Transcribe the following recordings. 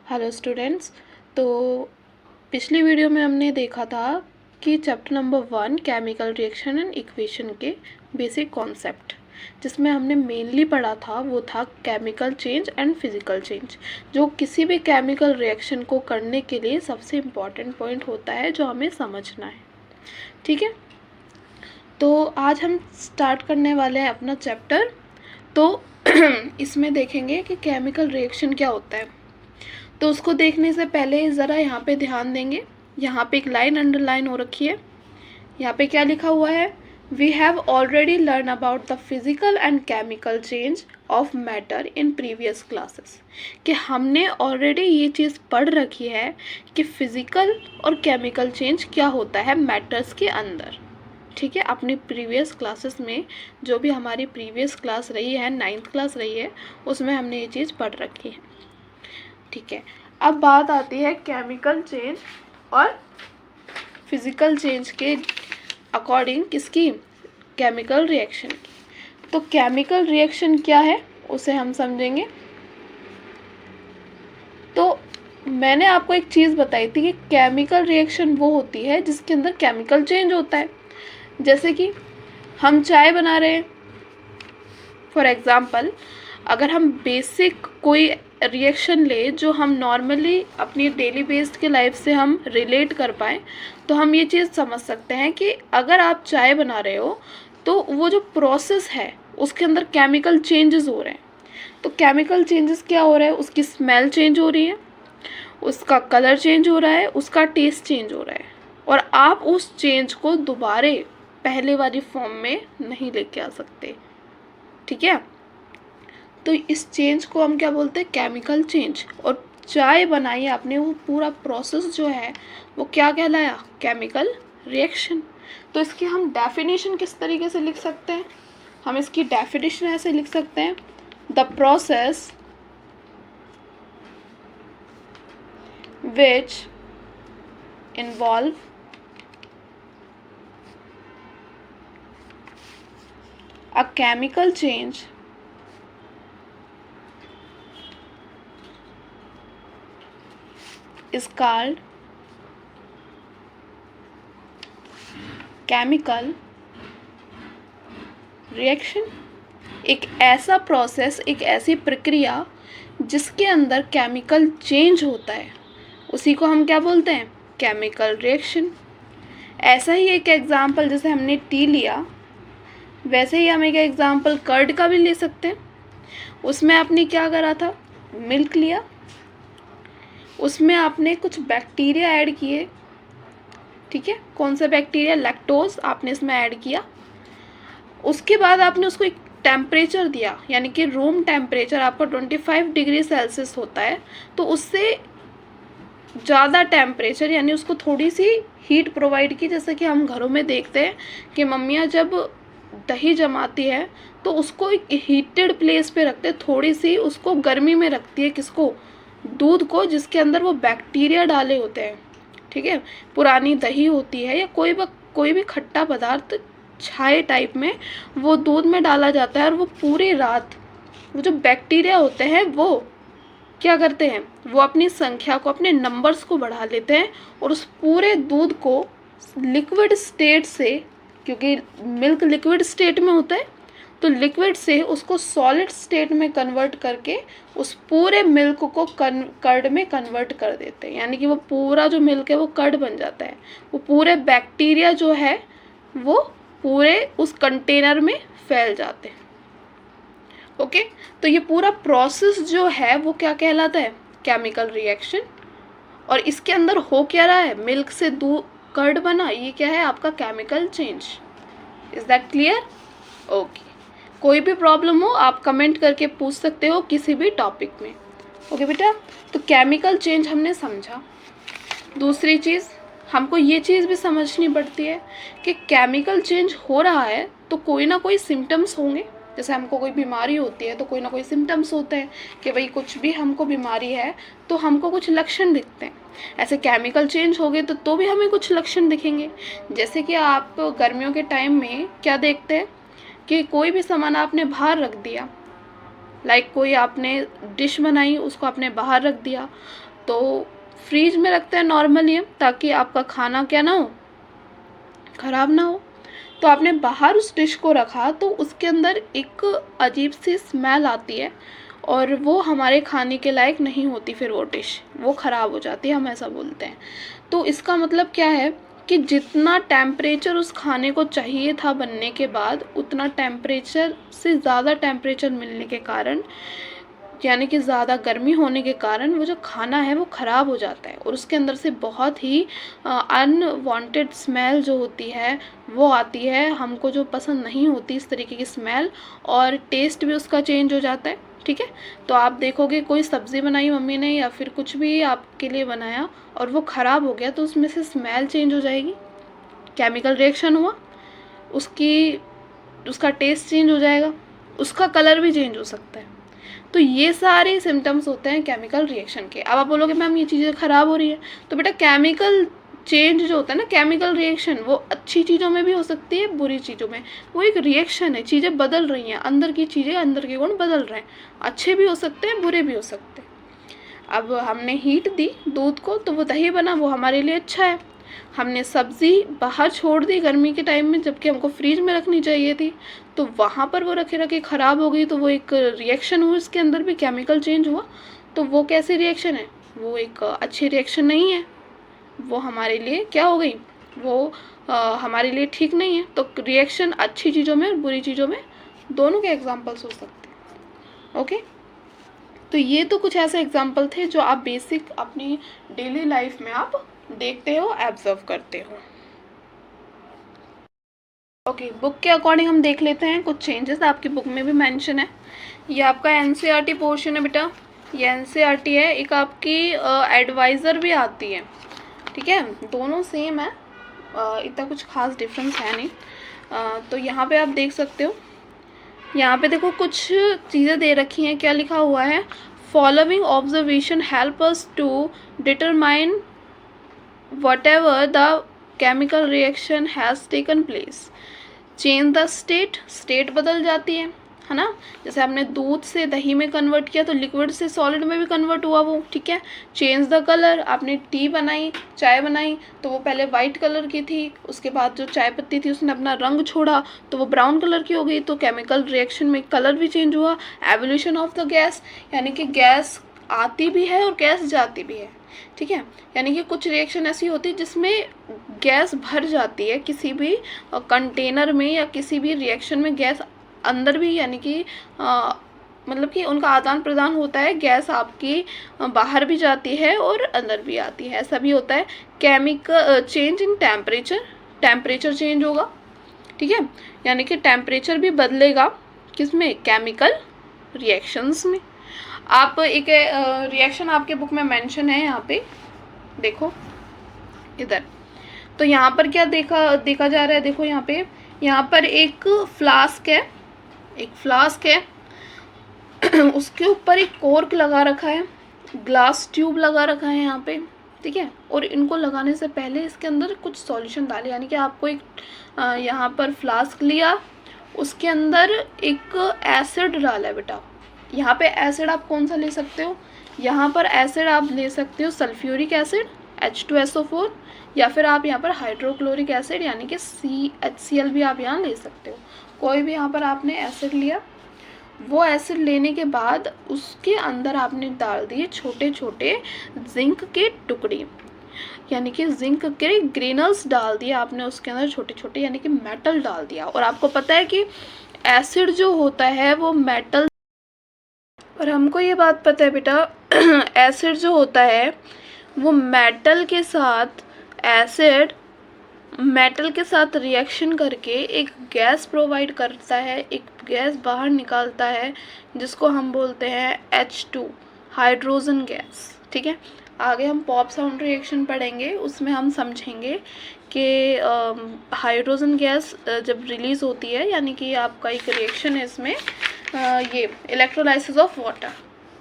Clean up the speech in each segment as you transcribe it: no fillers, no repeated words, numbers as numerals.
Hello students. तो पिछली video में हमने देखा था कि chapter number 1 chemical reaction and equation के बेसिक कॉन्सेप्ट, जिसमें हमने मेनली पढ़ा था वो था chemical change and physical change, जो किसी भी केमिकल रिएक्शन को करने के लिए सबसे इम्पॉर्टेंट पॉइंट होता है जो हमें समझना है। ठीक है, तो आज हम स्टार्ट करने वाले हैं अपना चैप्टर। तो इसमें देखेंगे कि केमिकल रिएक्शन क्या होता है। तो उसको देखने से पहले ज़रा यहाँ पे ध्यान देंगे। यहाँ पे एक लाइन अंडरलाइन हो रखी है। यहाँ पे क्या लिखा हुआ है? We have already learn about the physical and chemical change of matter in previous classes. कि हमने ऑलरेडी ये चीज़ पढ़ रखी है कि फिजिकल और केमिकल चेंज क्या होता है मैटर्स के अंदर। ठीक है, अपनी प्रीवियस क्लासेस में जो भी हमारी प्रीवियस क्लास रही है, 9th क्लास रही है, उसमें हमने ये चीज़ पढ़ रखी है। ठीक है, अब बात आती है केमिकल चेंज और फिजिकल चेंज के अकॉर्डिंग किसकी? केमिकल रिएक्शन की। तो केमिकल रिएक्शन क्या है उसे हम समझेंगे। तो मैंने आपको एक चीज़ बताई थी कि केमिकल रिएक्शन वो होती है जिसके अंदर केमिकल चेंज होता है। जैसे कि हम चाय बना रहे हैं, फॉर एग्ज़ाम्पल, अगर हम बेसिक कोई रिएक्शन ले जो हम नॉर्मली अपनी डेली बेस्ड के लाइफ से हम रिलेट कर पाएँ, तो हम ये चीज़ समझ सकते हैं कि अगर आप चाय बना रहे हो तो वो जो प्रोसेस है उसके अंदर केमिकल चेंजेस हो रहे हैं। तो केमिकल चेंजेस क्या हो रहा है? उसकी स्मेल चेंज हो रही है, उसका कलर चेंज हो रहा है, उसका टेस्ट चेंज हो रहा है, और आप उस चेंज को दोबारे पहले वाली फॉर्म में नहीं लेके आ सकते। ठीक है, तो इस चेंज को हम क्या बोलते हैं? Chemical change. और चाय बनाई आपने, वो पूरा प्रोसेस जो है वो क्या कहलाया? Chemical reaction. तो इसकी हम डेफिनेशन किस तरीके से लिख सकते हैं? हम इसकी डेफिनेशन ऐसे लिख सकते हैं, the process which involve a chemical change is called chemical reaction। एक ऐसा प्रोसेस, एक ऐसी प्रक्रिया जिसके अंदर केमिकल चेंज होता है, उसी को हम क्या बोलते हैं? Chemical reaction. ऐसा ही एक एग्जांपल, जैसे हमने टी लिया, वैसे ही हम एक एग्जांपल कर्ड का भी ले सकते हैं। उसमें आपने क्या करा था? मिल्क लिया, उसमें आपने कुछ बैक्टीरिया ऐड किए। ठीक है, कौन सा बैक्टीरिया? लैक्टोज आपने इसमें ऐड किया। उसके बाद आपने उसको एक टेम्परेचर दिया, यानी कि रूम टेम्परेचर आपका 25 डिग्री सेल्सियस होता है, तो उससे ज़्यादा टेम्परेचर, यानी उसको थोड़ी सी हीट प्रोवाइड की। जैसे कि हम घरों में देखते हैं कि मम्मियाँ जब दही जमाती है तो उसको एक हीटेड प्लेस पे रखते हैं, थोड़ी सी उसको गर्मी में रखती है। किसको? दूध को, जिसके अंदर वो बैक्टीरिया डाले होते हैं। ठीक है, पुरानी दही होती है या कोई भी खट्टा पदार्थ छाए टाइप में वो दूध में डाला जाता है, और वो पूरी रात वो जो बैक्टीरिया होते हैं वो क्या करते हैं? वो अपनी संख्या को, अपने नंबर्स को बढ़ा लेते हैं, और उस पूरे दूध को लिक्विड स्टेट से, क्योंकि मिल्क लिक्विड स्टेट में होता है, तो लिक्विड से उसको सॉलिड स्टेट में कन्वर्ट करके उस पूरे मिल्क को कर्ड में कन्वर्ट कर देते हैं। यानी कि वो पूरा जो मिल्क है वो कर्ड बन जाता है। वो पूरे बैक्टीरिया जो है वो पूरे उस कंटेनर में फैल जाते हैं। ओके, तो ये पूरा प्रोसेस जो है वो क्या कहलाता है? Chemical reaction. और इसके अंदर हो क्या रहा है? मिल्क से दूध कर्ड बना, ये क्या है? आपका chemical change. Is that clear? Okay, कोई भी प्रॉब्लम हो आप कमेंट करके पूछ सकते हो किसी भी टॉपिक में। ओके बेटा, तो केमिकल चेंज हमने समझा। दूसरी चीज़ हमको ये चीज़ भी समझनी पड़ती है कि केमिकल चेंज हो रहा है तो कोई ना कोई सिम्टम्स होंगे। जैसे हमको कोई बीमारी होती है तो कोई ना कोई सिम्टम्स होते हैं कि भाई कुछ भी हमको बीमारी है तो हमको कुछ लक्षण दिखते हैं। ऐसे केमिकल चेंज हो गए तो भी हमें कुछ लक्षण दिखेंगे। जैसे कि आप गर्मियों के टाइम में क्या देखते हैं कि कोई भी सामान आपने बाहर रख दिया, लाइक कोई आपने डिश बनाई उसको आपने बाहर रख दिया, तो फ्रीज में रखते हैं नॉर्मली हम, ताकि आपका खाना क्या ना हो, ख़राब ना हो। तो आपने बाहर उस डिश को रखा तो उसके अंदर एक अजीब सी स्मेल आती है और वो हमारे खाने के लायक नहीं होती, फिर वो डिश वो ख़राब हो जाती है, हम ऐसा बोलते हैं। तो इसका मतलब क्या है कि जितना टेम्परेचर उस खाने को चाहिए था बनने के बाद, उतना टेम्परेचर से ज़्यादा टेम्परेचर मिलने के कारण, यानी कि ज़्यादा गर्मी होने के कारण, वो जो खाना है वो ख़राब हो जाता है और उसके अंदर से बहुत ही अनवांटेड स्मेल जो होती है वो आती है, हमको जो पसंद नहीं होती इस तरीके की स्मेल, और टेस्ट भी उसका चेंज हो जाता है। ठीक है, तो आप देखोगे कोई सब्ज़ी बनाई मम्मी ने या फिर कुछ भी आपके लिए बनाया और वो ख़राब हो गया, तो उसमें से स्मेल चेंज हो जाएगी, केमिकल रिएक्शन हुआ, उसका टेस्ट चेंज हो जाएगा, उसका कलर भी चेंज हो सकता है। तो ये सारे सिम्टम्स होते हैं केमिकल रिएक्शन के। अब आप बोलोगे मैम ये चीज़ें ख़राब हो रही है, तो बेटा केमिकल चेंज जो होता है ना, केमिकल रिएक्शन, वो अच्छी चीज़ों में भी हो सकती है, बुरी चीज़ों में। वो एक रिएक्शन है, चीज़ें बदल रही हैं, अंदर की चीज़ें, अंदर के गुण बदल रहे हैं, अच्छे भी हो सकते हैं, बुरे भी हो सकते हैं। अब हमने हीट दी दूध को तो वो दही बना, वो हमारे लिए अच्छा है। हमने सब्ज़ी बाहर छोड़ दी गर्मी के टाइम में, जबकि हमको फ्रीज में रखनी चाहिए थी, तो वहाँ पर वो रखे रखे ख़राब हो गई, तो वो एक रिएक्शन हुई, उसके अंदर भी केमिकल चेंज हुआ। तो वो कैसी रिएक्शन है? वो एक अच्छी रिएक्शन नहीं है, वो हमारे लिए क्या हो गई, वो हमारे लिए ठीक नहीं है। तो रिएक्शन अच्छी चीज़ों में और बुरी चीज़ों में दोनों के एग्जाम्पल्स हो सकते हैं। ओके, तो ये तो कुछ ऐसे एग्जाम्पल थे जो आप बेसिक अपनी डेली लाइफ में आप देखते हो, ऑब्जर्व करते हो। ओके, बुक के अकॉर्डिंग हम देख लेते हैं कुछ चेंजेस, आपकी बुक में भी मेंशन है। ये आपका एनसीईआरटी पोर्शन है बेटा, ये एनसीईआरटी है, एक आपकी एडवाइज़र भी आती है। ठीक है, दोनों सेम है, इतना कुछ खास डिफरेंस है नहीं। तो यहाँ पे आप देख सकते हो, यहाँ पे देखो कुछ चीज़ें दे रखी हैं, क्या लिखा हुआ है, following observation help us to determine whatever the chemical reaction has taken place, change the state बदल जाती है ना। जैसे आपने दूध से दही में कन्वर्ट किया तो लिक्विड से सॉलिड में भी कन्वर्ट हुआ वो। ठीक है, चेंज द कलर, आपने टी बनाई, चाय बनाई, तो वो पहले वाइट कलर की थी, उसके बाद जो चाय पत्ती थी उसने अपना रंग छोड़ा तो वो ब्राउन कलर की हो गई, तो केमिकल रिएक्शन में कलर भी चेंज हुआ। एवोल्यूशन ऑफ द गैस, यानी कि गैस आती भी है और गैस जाती भी है। ठीक है, यानी कि कुछ रिएक्शन ऐसी होती है जिसमें गैस भर जाती है, किसी भी कंटेनर में या किसी भी रिएक्शन में गैस अंदर भी, यानी कि मतलब कि उनका आदान प्रदान होता है, गैस आपकी बाहर भी जाती है और अंदर भी आती है, ऐसा भी होता है। Chemical change in temperature change होगा। ठीक है, यानी कि टेम्परेचर भी बदलेगा, किसमें, केमिकल रिएक्शंस में। आप एक रिएक्शन आपके बुक में मेंशन है, यहाँ पे देखो इधर, तो यहाँ पर क्या देखा जा रहा है, देखो यहाँ पर एक फ्लास्क है, उसके ऊपर एक कॉर्क लगा रखा है, ग्लास ट्यूब लगा रखा है यहाँ पे। ठीक है, और इनको लगाने से पहले इसके अंदर कुछ सॉल्यूशन डाले, यानी कि आपको एक यहाँ पर फ्लास्क लिया, उसके अंदर एक एसिड डाला है बेटा। यहाँ पे एसिड आप कौन सा ले सकते हो, यहाँ पर एसिड आप ले सकते हो सल्फ्यूरिक एसिड H2SO4, या फिर आप यहाँ पर हाइड्रोक्लोरिक एसिड यानी कि CHCl भी आप यहाँ ले सकते हो। कोई भी यहाँ पर आपने एसिड लिया, वो एसिड लेने के बाद उसके अंदर आपने डाल दिए छोटे छोटे जिंक के टुकड़े, यानी कि जिंक के ग्रेनल्स डाल दिए आपने उसके अंदर छोटे छोटे, यानी कि मेटल डाल दिया। और आपको पता है कि एसिड जो होता है वो मेटल, और हमको ये बात पता है बेटा एसिड जो होता है वो मेटल के साथ रिएक्शन करके एक गैस प्रोवाइड करता है, एक गैस बाहर निकालता है जिसको हम बोलते हैं H2, हाइड्रोजन गैस। ठीक है, आगे हम पॉप साउंड रिएक्शन पढ़ेंगे, उसमें हम समझेंगे कि हाइड्रोजन गैस जब रिलीज़ होती है, यानी कि आपका एक रिएक्शन है इसमें, ये इलेक्ट्रोलाइसिस ऑफ वाटर।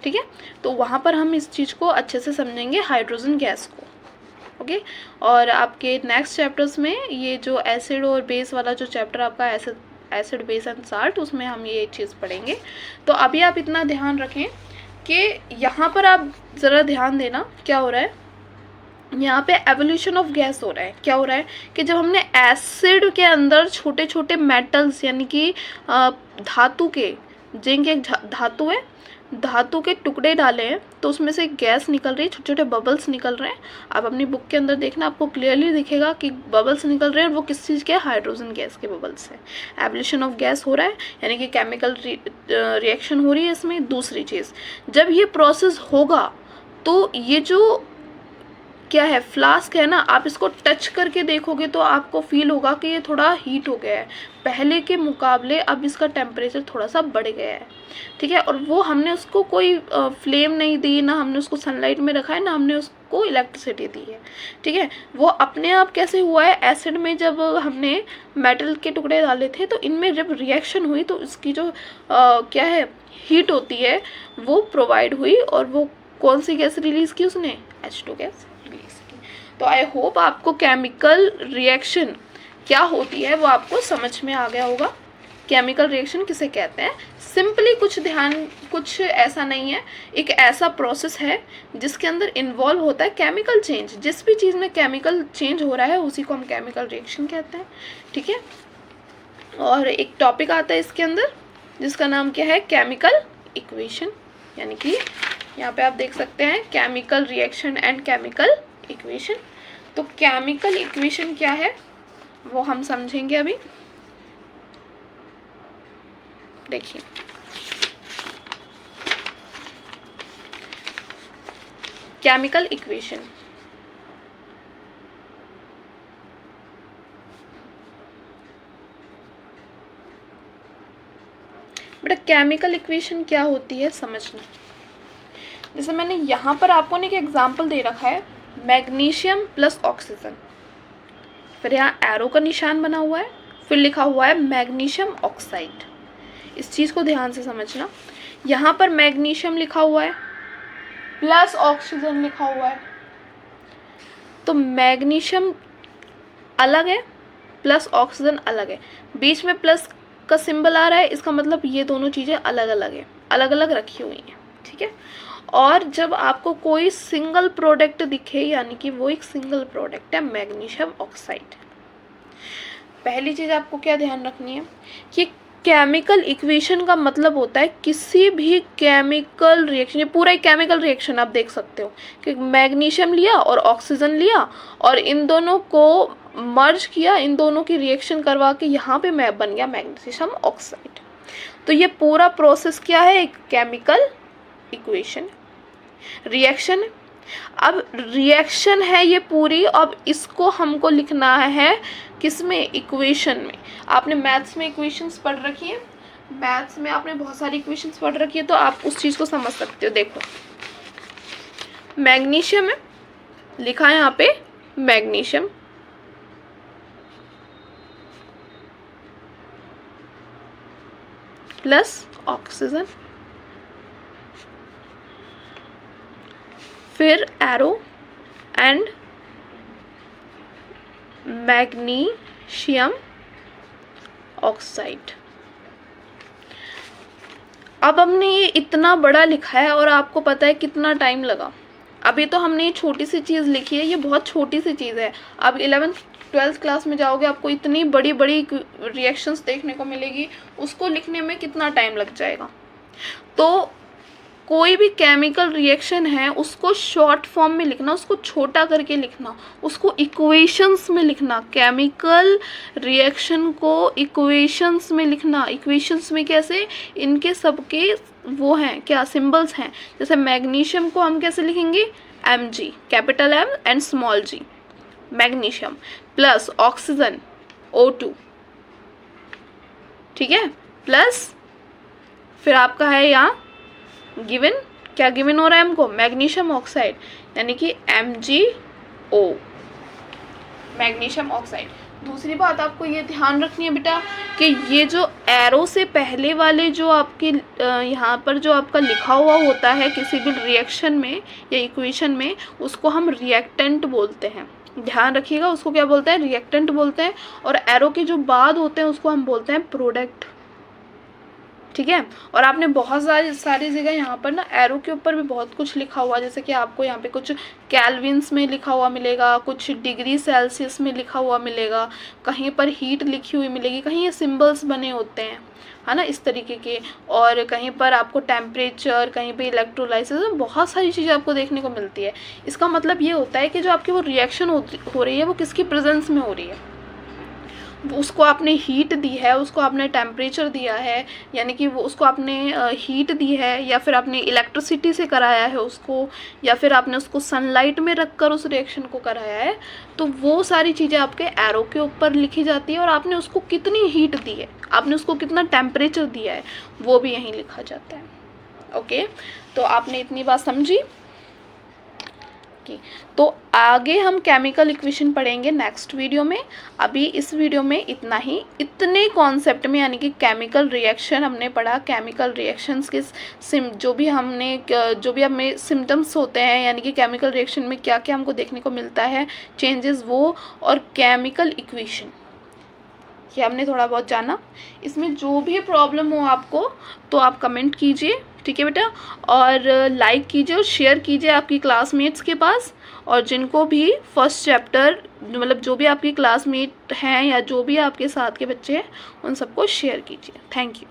ठीक है, तो वहाँ पर हम इस चीज़ को अच्छे से समझेंगे, हाइड्रोजन गैस को। ओके, और आपके नेक्स्ट चैप्टर्स में ये जो एसिड और बेस वाला जो चैप्टर आपका एसिड बेस एंड साल्ट, उसमें हम ये चीज़ पढ़ेंगे। तो अभी आप इतना ध्यान रखें कि यहाँ पर आप ज़रा ध्यान देना क्या हो रहा है, यहाँ पे एवोल्यूशन ऑफ गैस हो रहा है। क्या हो रहा है कि जब हमने एसिड के अंदर छोटे छोटे मेटल्स यानी कि धातु के, जिंक एक धातु है, धातु के टुकड़े डाले हैं तो उसमें से गैस निकल रही है, छोटे छोटे बबल्स निकल रहे हैं। आप अपनी बुक के अंदर देखना, आपको क्लियरली दिखेगा कि बबल्स निकल रहे हैं और वो किस चीज़ के, हाइड्रोजन गैस के बबल्स हैं। एवोल्यूशन ऑफ गैस हो रहा है यानी कि केमिकल रिएक्शन हो रही है इसमें। दूसरी चीज़, जब ये प्रोसेस होगा तो ये जो क्या है, फ्लास्क है ना, आप इसको टच करके देखोगे तो आपको फील होगा कि ये थोड़ा हीट हो गया है, पहले के मुकाबले अब इसका टेम्परेचर थोड़ा सा बढ़ गया है। ठीक है, और वो हमने उसको कोई फ्लेम नहीं दी, ना हमने उसको सनलाइट में रखा है, ना हमने उसको इलेक्ट्रिसिटी दी है। ठीक है, वो अपने आप कैसे हुआ है, एसिड में जब हमने मेटल के टुकड़े डाले थे तो इनमें जब रिएक्शन हुई तो इसकी जो क्या है, हीट होती है वो प्रोवाइड हुई और वो कौन सी गैस रिलीज़ की उसने, H2 गैस रिलीज की। तो आई होप आपको केमिकल रिएक्शन क्या होती है वो आपको समझ में आ गया होगा। केमिकल रिएक्शन किसे कहते हैं, सिंपली कुछ ऐसा नहीं है, एक ऐसा प्रोसेस है जिसके अंदर इन्वॉल्व होता है केमिकल चेंज। जिस भी चीज़ में केमिकल चेंज हो रहा है उसी को हम केमिकल रिएक्शन कहते हैं। ठीक है, और एक टॉपिक आता है इसके अंदर जिसका नाम क्या है, केमिकल इक्वेशन, यानी कि यहाँ पे आप देख सकते हैं chemical reaction and chemical equation. तो केमिकल इक्वेशन क्या है वो हम समझेंगे अभी। देखिए, केमिकल इक्वेशन, बेटा केमिकल इक्वेशन क्या होती है समझना। जैसे मैंने यहाँ पर आपको एक एग्जांपल दे रखा है, मैग्नीशियम प्लस ऑक्सीजन, फिर यहाँ एरो का निशान बना हुआ है, फिर लिखा हुआ है मैग्नीशियम ऑक्साइड। इस चीज़ को ध्यान से समझना, यहाँ पर मैग्नीशियम लिखा हुआ है प्लस ऑक्सीजन लिखा हुआ है, तो मैग्नीशियम अलग है, प्लस ऑक्सीजन अलग है, बीच में प्लस का सिंबल आ रहा है, इसका मतलब ये दोनों चीज़ें अलग अलग है, अलग अलग रखी हुई हैं। ठीक है, और जब आपको कोई सिंगल प्रोडक्ट दिखे यानी कि वो एक सिंगल प्रोडक्ट है मैग्नीशियम ऑक्साइड। पहली चीज़ आपको क्या ध्यान रखनी है कि केमिकल इक्वेशन का मतलब होता है किसी भी केमिकल रिएक्शन, ये पूरा एक केमिकल रिएक्शन आप देख सकते हो कि मैग्नीशियम लिया और ऑक्सीजन लिया और इन दोनों को मर्ज किया, इन दोनों की रिएक्शन करवा के यहाँ पे बन गया मैग्नीशियम ऑक्साइड। तो ये पूरा प्रोसेस क्या है, एक केमिकल इक्वेशन, रिएक्शन। अब रिएक्शन है ये पूरी, अब इसको हमको लिखना है किसमें, इक्वेशन में। आपने मैथ्स में इक्वेशंस पढ़ रखी है, मैथ्स में आपने बहुत सारी इक्वेशंस पढ़ रखी है, तो आप उस चीज़ को समझ सकते हो। देखो मैग्नीशियम है, लिखा है यहाँ पे मैग्नीशियम, प्लस ऑक्सीजन, फिर एरो एंड मैग्नीशियम ऑक्साइड। अब हमने ये इतना बड़ा लिखा है और आपको पता है कितना टाइम लगा। अभी तो हमने ये छोटी सी चीज़ लिखी है, ये बहुत छोटी सी चीज़ है। अब 11th-12th क्लास में जाओगे आपको इतनी बड़ी बड़ी रिएक्शंस देखने को मिलेगी, उसको लिखने में कितना टाइम लग जाएगा। तो कोई भी केमिकल रिएक्शन है उसको शॉर्ट फॉर्म में लिखना, उसको छोटा करके लिखना, उसको इक्वेशंस में लिखना। केमिकल रिएक्शन को इक्वेशंस में लिखना। इक्वेशंस में कैसे, इनके सबके वो हैं क्या, सिंबल्स हैं। जैसे मैग्नीशियम को हम कैसे लिखेंगे, Mg, capital M and small g, magnesium, plus oxygen O2, ठीक है, प्लस फिर आपका है यहाँ गिवन, क्या गिवन हो रहा है हमको, मैग्नीशियम ऑक्साइड, यानी कि MgO, मैग्नीशियम ऑक्साइड। दूसरी बात आपको ये ध्यान रखनी है बेटा कि ये जो एरो से पहले वाले जो आपके यहाँ पर जो आपका लिखा हुआ होता है किसी भी रिएक्शन में या इक्वेशन में, उसको हम रिएक्टेंट बोलते हैं। ध्यान रखिएगा, उसको क्या बोलते हैं, रिएक्टेंट बोलते हैं। और एरो के जो बाद होते हैं उसको हम बोलते हैं प्रोडक्ट। ठीक है। और आपने बहुत सारी जगह यहाँ पर ना एरो के ऊपर भी बहुत कुछ लिखा हुआ, जैसे कि आपको यहाँ पे कुछ केल्विन्स में लिखा हुआ मिलेगा, कुछ डिग्री सेल्सियस में लिखा हुआ मिलेगा, कहीं पर हीट लिखी हुई मिलेगी, कहीं ये सिंबल्स बने होते हैं, है ना, इस तरीके के। और कहीं पर आपको टेम्परेचर, कहीं पे इलेक्ट्रोलाइसिस, बहुत सारी चीज़ें आपको देखने को मिलती है। इसका मतलब ये होता है कि जो आपकी वो रिएक्शन हो रही है वो किसकी प्रेजेंस में हो रही है। उसको आपने हीट दी है, उसको आपने टेम्परेचर दिया है, यानी कि वो उसको आपने हीट दी है, या फिर आपने इलेक्ट्रिसिटी से कराया है उसको, या फिर आपने उसको सनलाइट में रख कर उस रिएक्शन को कराया है, तो वो सारी चीज़ें आपके एरो के ऊपर लिखी जाती है। और आपने उसको कितनी हीट दी है, आपने उसको कितना टेम्परेचर दिया है, वो भी यहीं लिखा जाता है। ओके, तो आपने इतनी बात समझी। तो आगे हम केमिकल इक्वेशन पढ़ेंगे नेक्स्ट वीडियो में। अभी इस वीडियो में इतना ही, इतने कॉन्सेप्ट में, यानी कि केमिकल रिएक्शन हमने पढ़ा, केमिकल रिएक्शंस के जो भी हमें सिम्टम्स होते हैं, यानी कि केमिकल रिएक्शन में क्या क्या हमको देखने को मिलता है चेंजेस, वो, और केमिकल इक्वेशन, ये हमने थोड़ा बहुत जाना। इसमें जो भी प्रॉब्लम हो आपको तो आप कमेंट कीजिए, ठीक है बेटा, और लाइक कीजिए और शेयर कीजिए आपकी क्लासमेट्स के पास। और जिनको भी फर्स्ट चैप्टर, मतलब जो भी आपकी क्लासमेट हैं या जो भी आपके साथ के बच्चे हैं, उन सबको शेयर कीजिए। Thank you.